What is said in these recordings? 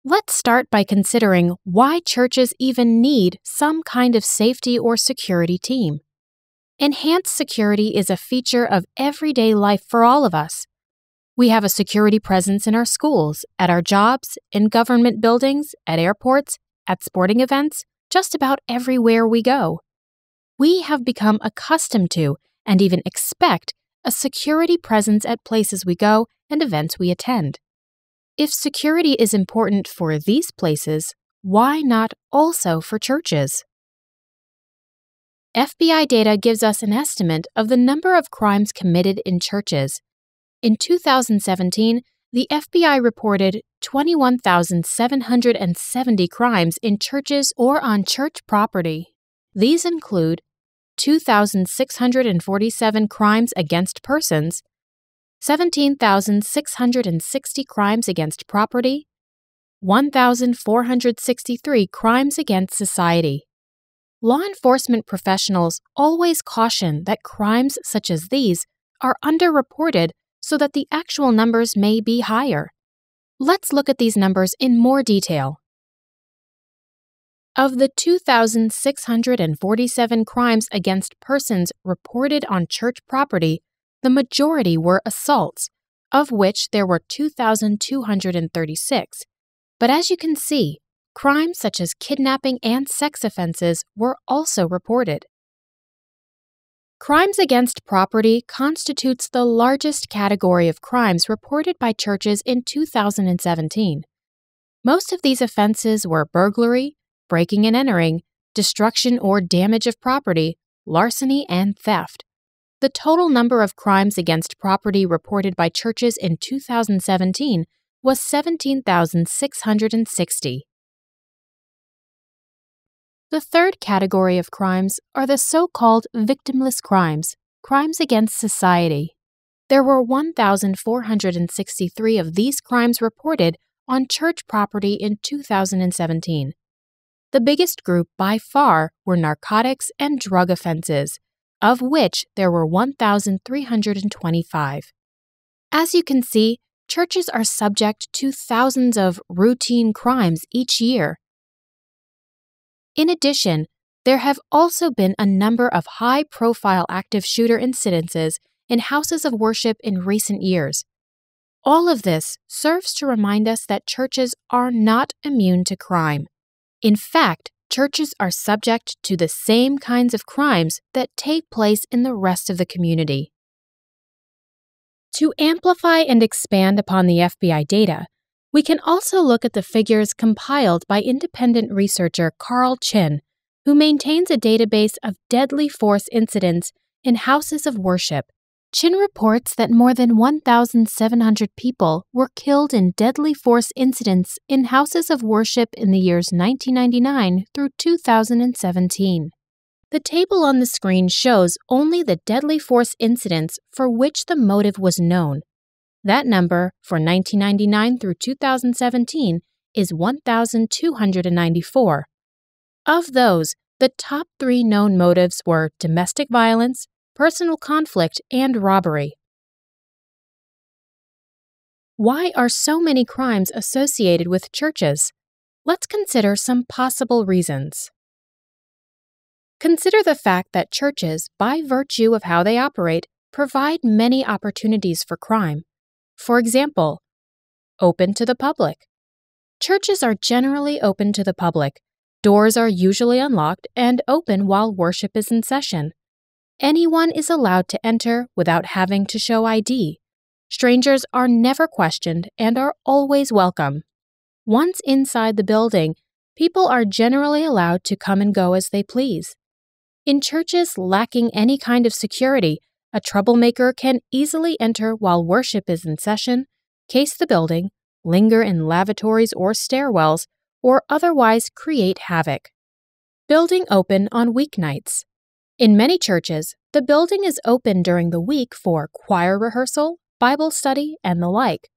Let's start by considering why churches even need some kind of safety or security team. Enhanced security is a feature of everyday life for all of us. We have a security presence in our schools, at our jobs, in government buildings, at airports, at sporting events, just about everywhere we go. We have become accustomed to, and even expect, a security presence at places we go and events we attend. If security is important for these places, why not also for churches? FBI data gives us an estimate of the number of crimes committed in churches. In 2017, the FBI reported 21,770 crimes in churches or on church property. These include 2,647 crimes against persons, 17,660 crimes against property, 1,463 crimes against society. Law enforcement professionals always caution that crimes such as these are underreported so that the actual numbers may be higher. Let's look at these numbers in more detail. Of the 2,647 crimes against persons reported on church property, the majority were assaults, of which there were 2,236. But as you can see, crimes such as kidnapping and sex offenses were also reported. Crimes against property constitutes the largest category of crimes reported by churches in 2017. Most of these offenses were burglary, breaking and entering, destruction or damage of property, larceny, and theft. The total number of crimes against property reported by churches in 2017 was 17,660. The third category of crimes are the so-called victimless crimes, crimes against society. There were 1,463 of these crimes reported on church property in 2017. The biggest group by far were narcotics and drug offenses, of which there were 1,325. As you can see, churches are subject to thousands of routine crimes each year. In addition, there have also been a number of high-profile active shooter incidences in houses of worship in recent years. All of this serves to remind us that churches are not immune to crime. In fact, churches are subject to the same kinds of crimes that take place in the rest of the community. To amplify and expand upon the FBI data, we can also look at the figures compiled by independent researcher Carl Chin, who maintains a database of deadly force incidents in houses of worship. Chin reports that more than 1,700 people were killed in deadly force incidents in houses of worship in the years 1999 through 2017. The table on the screen shows only the deadly force incidents for which the motive was known. That number for 1999 through 2017 is 1,294. Of those, the top 3 known motives were domestic violence, personal conflict, and robbery. Why are so many crimes associated with churches? Let's consider some possible reasons. Consider the fact that churches, by virtue of how they operate, provide many opportunities for crime. For example, open to the public. Churches are generally open to the public. Doors are usually unlocked and open while worship is in session. Anyone is allowed to enter without having to show ID. Strangers are never questioned and are always welcome. Once inside the building, people are generally allowed to come and go as they please. In churches lacking any kind of security, a troublemaker can easily enter while worship is in session, case the building, linger in lavatories or stairwells, or otherwise create havoc. Building open on weeknights. In many churches, the building is open during the week for choir rehearsal, Bible study, and the like.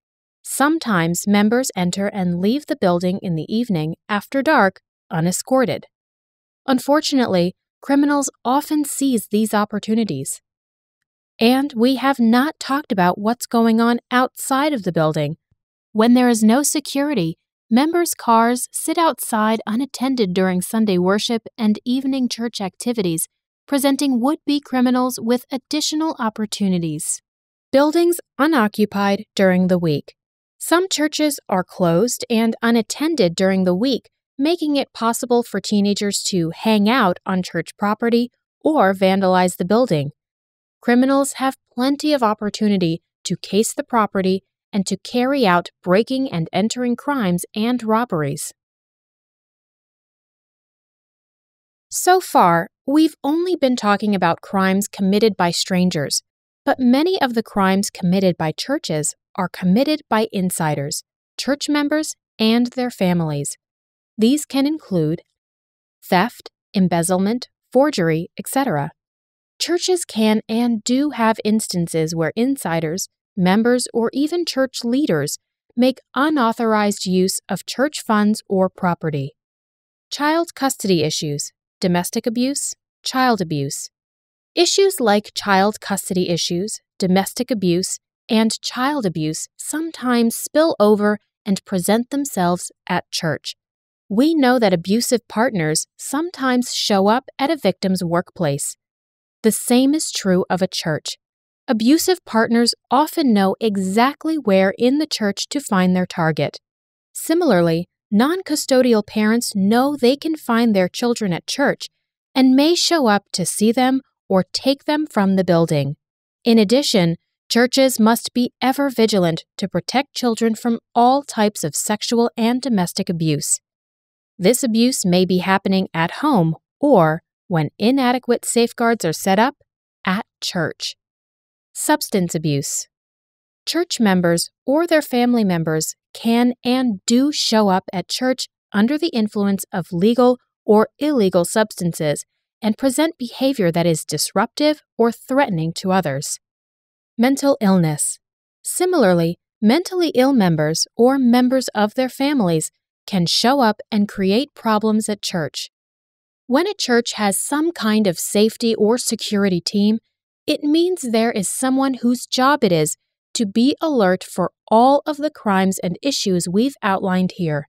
Sometimes members enter and leave the building in the evening after dark, unescorted. Unfortunately, criminals often seize these opportunities. And we have not talked about what's going on outside of the building. When there is no security, members' cars sit outside unattended during Sunday worship and evening church activities, presenting would-be criminals with additional opportunities. Buildings unoccupied during the week. Some churches are closed and unattended during the week, making it possible for teenagers to hang out on church property or vandalize the building. Criminals have plenty of opportunity to case the property and to carry out breaking and entering crimes and robberies. So far, we've only been talking about crimes committed by strangers, but many of the crimes committed by churches are committed by insiders, church members, and their families. These can include theft, embezzlement, forgery, etc. Churches can and do have instances where insiders, members, or even church leaders make unauthorized use of church funds or property. Child custody issues, domestic abuse, child abuse. Issues like child custody issues, domestic abuse, and child abuse sometimes spill over and present themselves at church. We know that abusive partners sometimes show up at a victim's workplace. The same is true of a church. Abusive partners often know exactly where in the church to find their target. Similarly, non-custodial parents know they can find their children at church and may show up to see them or take them from the building. In addition, churches must be ever vigilant to protect children from all types of sexual and domestic abuse. This abuse may be happening at home or, when inadequate safeguards are set up, at church. Substance abuse. Church members or their family members can and do show up at church under the influence of legal or illegal substances and present behavior that is disruptive or threatening to others. Mental illness. Similarly, mentally ill members or members of their families can show up and create problems at church. When a church has some kind of safety or security team, it means there is someone whose job it is to be alert for all of the crimes and issues we've outlined here.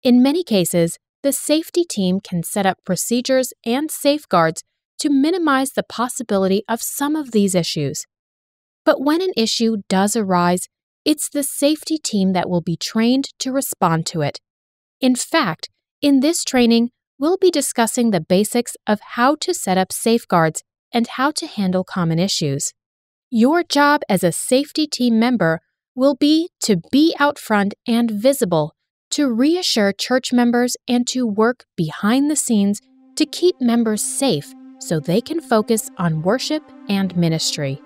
In many cases, the safety team can set up procedures and safeguards to minimize the possibility of some of these issues. But when an issue does arise, it's the safety team that will be trained to respond to it. In fact, in this training, we'll be discussing the basics of how to set up safeguards and how to handle common issues. Your job as a safety team member will be to be out front and visible, to reassure church members and to work behind the scenes to keep members safe so they can focus on worship and ministry.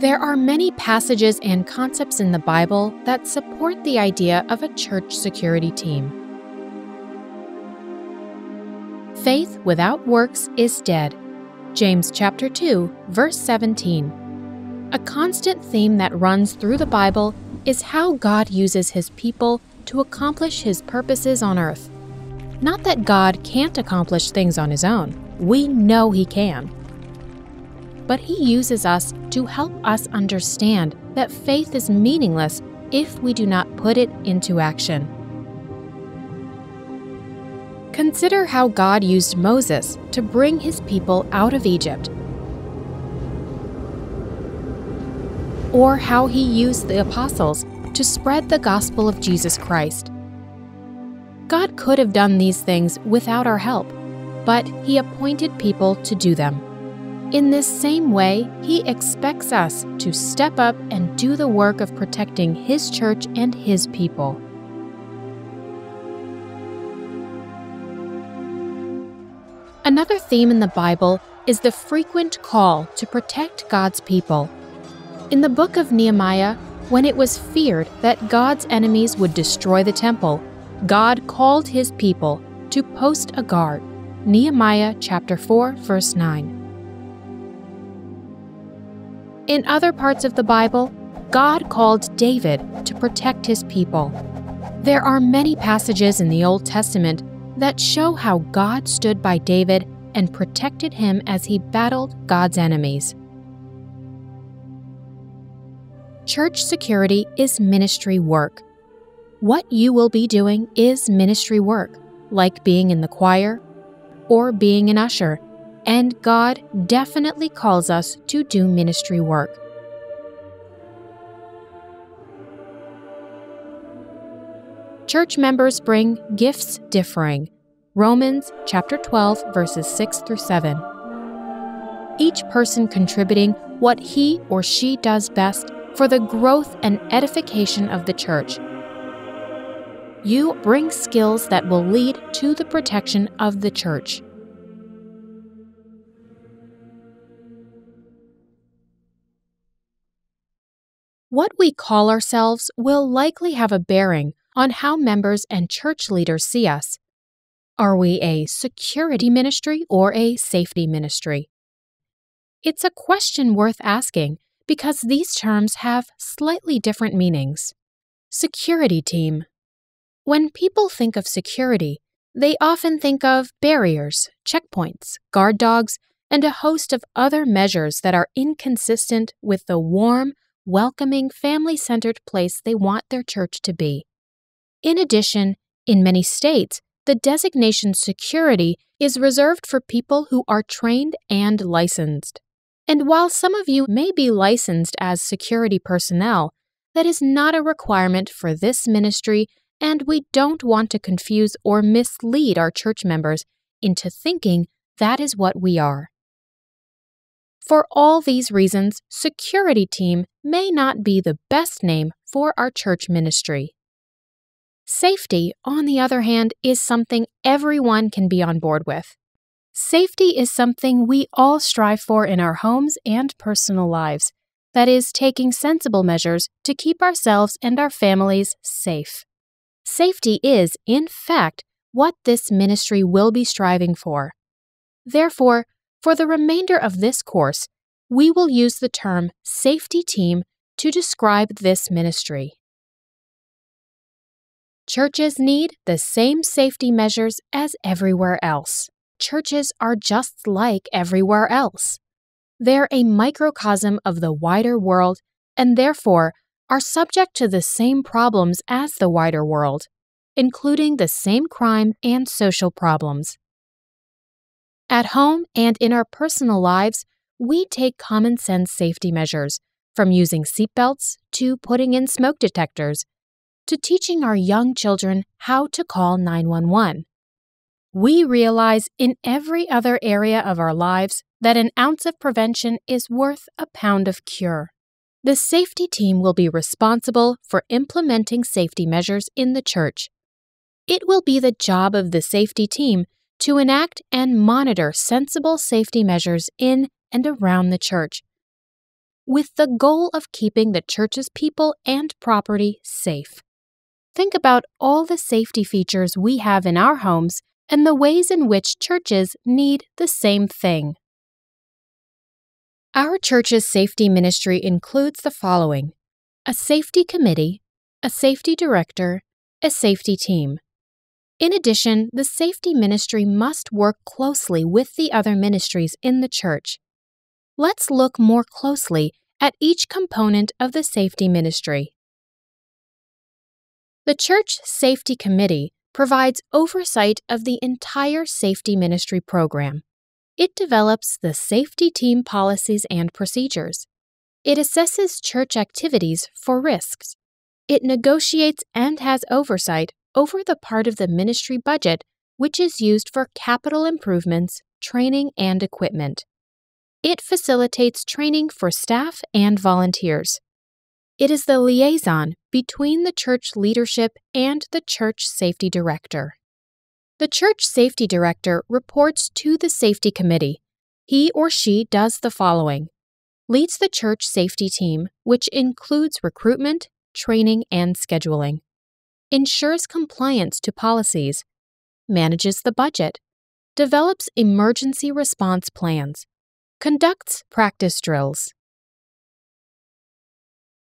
There are many passages and concepts in the Bible that support the idea of a church security team. Faith without works is dead. James chapter 2, verse 17. A constant theme that runs through the Bible is how God uses His people to accomplish His purposes on earth. Not that God can't accomplish things on His own. We know He can. But He uses us to help us understand that faith is meaningless if we do not put it into action. Consider how God used Moses to bring His people out of Egypt, or how He used the apostles to spread the gospel of Jesus Christ. God could have done these things without our help, but He appointed people to do them. In this same way, He expects us to step up and do the work of protecting His church and His people. Another theme in the Bible is the frequent call to protect God's people. In the book of Nehemiah, when it was feared that God's enemies would destroy the temple, God called His people to post a guard. Nehemiah chapter 4, verse 9. In other parts of the Bible, God called David to protect His people. There are many passages in the Old Testament that show how God stood by David and protected him as he battled God's enemies. Church security is ministry work. What you will be doing is ministry work, like being in the choir or being an usher, and God definitely calls us to do ministry work. Church members bring gifts differing. Romans chapter 12, verses 6 through 7. Each person contributing what he or she does best for the growth and edification of the church. You bring skills that will lead to the protection of the church. What we call ourselves will likely have a bearing on how members and church leaders see us. Are we a security ministry or a safety ministry? It's a question worth asking because these terms have slightly different meanings. Security team. When people think of security, they often think of barriers, checkpoints, guard dogs, and a host of other measures that are inconsistent with the warm, welcoming, family-centered place they want their church to be. In addition, in many states, the designation security is reserved for people who are trained and licensed. And while some of you may be licensed as security personnel, that is not a requirement for this ministry, and we don't want to confuse or mislead our church members into thinking that is what we are. For all these reasons, security team may not be the best name for our church ministry. Safety, on the other hand, is something everyone can be on board with. Safety is something we all strive for in our homes and personal lives. That is, taking sensible measures to keep ourselves and our families safe. Safety is, in fact, what this ministry will be striving for. Therefore, for the remainder of this course, we will use the term safety team to describe this ministry. Churches need the same safety measures as everywhere else. Churches are just like everywhere else. They're a microcosm of the wider world and therefore are subject to the same problems as the wider world, including the same crime and social problems. At home and in our personal lives, we take common sense safety measures, from using seatbelts to putting in smoke detectors, to teaching our young children how to call 911. We realize in every other area of our lives that an ounce of prevention is worth a pound of cure. The safety team will be responsible for implementing safety measures in the church. It will be the job of the safety team to enact and monitor sensible safety measures in and around the church, with the goal of keeping the church's people and property safe. Think about all the safety features we have in our homes and the ways in which churches need the same thing. Our church's safety ministry includes the following: a safety committee, a safety director, a safety team. In addition, the safety ministry must work closely with the other ministries in the church. Let's look more closely at each component of the safety ministry. The Church Safety Committee provides oversight of the entire safety ministry program. It develops the safety team policies and procedures. It assesses church activities for risks. It negotiates and has oversight over the part of the ministry budget which is used for capital improvements, training, and equipment. It facilitates training for staff and volunteers. It is the liaison between the church leadership and the church safety director. The church safety director reports to the safety committee. He or she does the following: leads the church safety team, which includes recruitment, training, and scheduling, ensures compliance to policies, manages the budget, develops emergency response plans, conducts practice drills.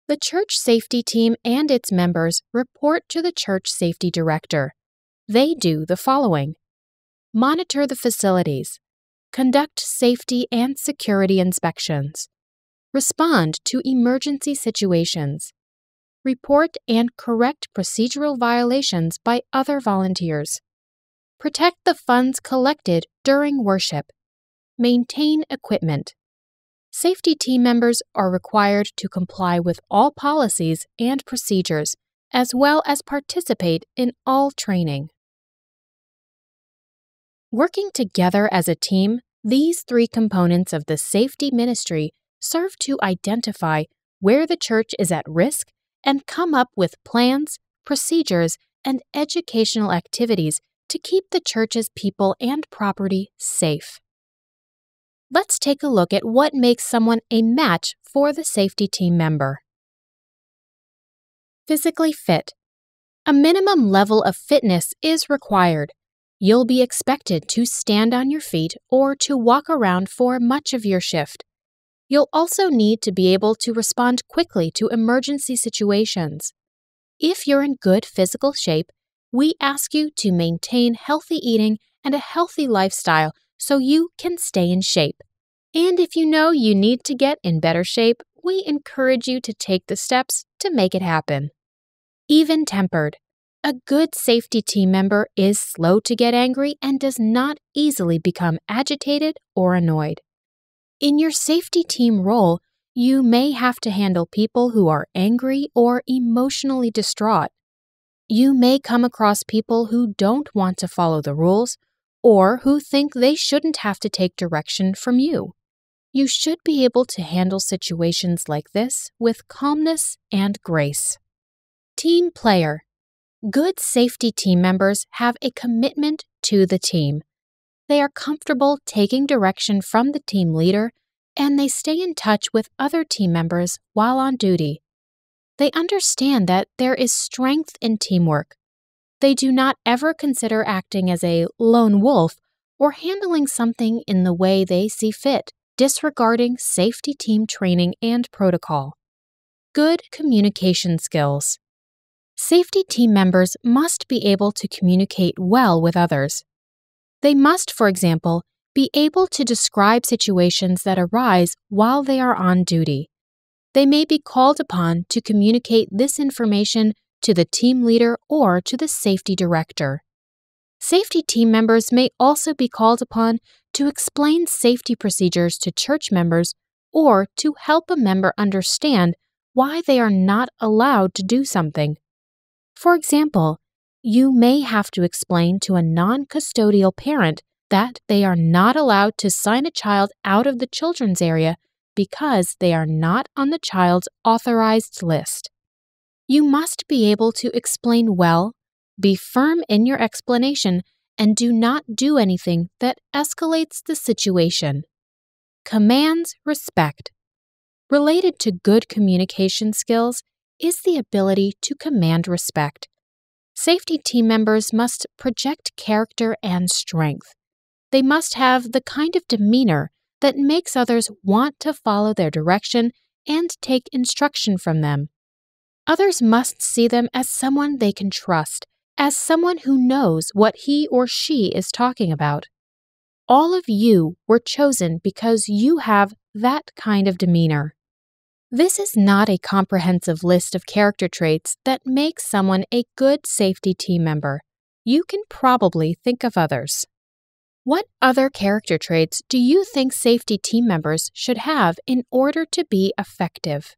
The church safety team and its members report to the church safety director. They do the following: monitor the facilities, conduct safety and security inspections, Respond to emergency situations. Report and correct procedural violations by other volunteers. Protect the funds collected during worship. Maintain equipment. Safety team members are required to comply with all policies and procedures, as well as participate in all training. Working together as a team, these three components of the safety ministry serve to identify where the church is at risk and come up with plans, procedures, and educational activities to keep the church's people and property safe. Let's take a look at what makes someone a match for the safety team member. Physically fit. A minimum level of fitness is required. You'll be expected to stand on your feet or to walk around for much of your shift. You'll also need to be able to respond quickly to emergency situations. If you're in good physical shape, we ask you to maintain healthy eating and a healthy lifestyle so you can stay in shape. And if you know you need to get in better shape, we encourage you to take the steps to make it happen. Even-tempered. A good safety team member is slow to get angry and does not easily become agitated or annoyed. In your safety team role, you may have to handle people who are angry or emotionally distraught. You may come across people who don't want to follow the rules or who think they shouldn't have to take direction from you. You should be able to handle situations like this with calmness and grace. Team player. Good safety team members have a commitment to the team. They are comfortable taking direction from the team leader, and they stay in touch with other team members while on duty. They understand that there is strength in teamwork. They do not ever consider acting as a lone wolf or handling something in the way they see fit, disregarding safety team training and protocol. Good communication skills. Safety team members must be able to communicate well with others. They must, for example, be able to describe situations that arise while they are on duty. They may be called upon to communicate this information to the team leader or to the safety director. Safety team members may also be called upon to explain safety procedures to church members or to help a member understand why they are not allowed to do something. For example, you may have to explain to a non-custodial parent that they are not allowed to sign a child out of the children's area because they are not on the child's authorized list. You must be able to explain well, be firm in your explanation, and do not do anything that escalates the situation. Commands respect. Related to good communication skills is the ability to command respect. Safety team members must project character and strength. They must have the kind of demeanor that makes others want to follow their direction and take instruction from them. Others must see them as someone they can trust, as someone who knows what he or she is talking about. All of you were chosen because you have that kind of demeanor. This is not a comprehensive list of character traits that make someone a good safety team member. You can probably think of others. What other character traits do you think safety team members should have in order to be effective?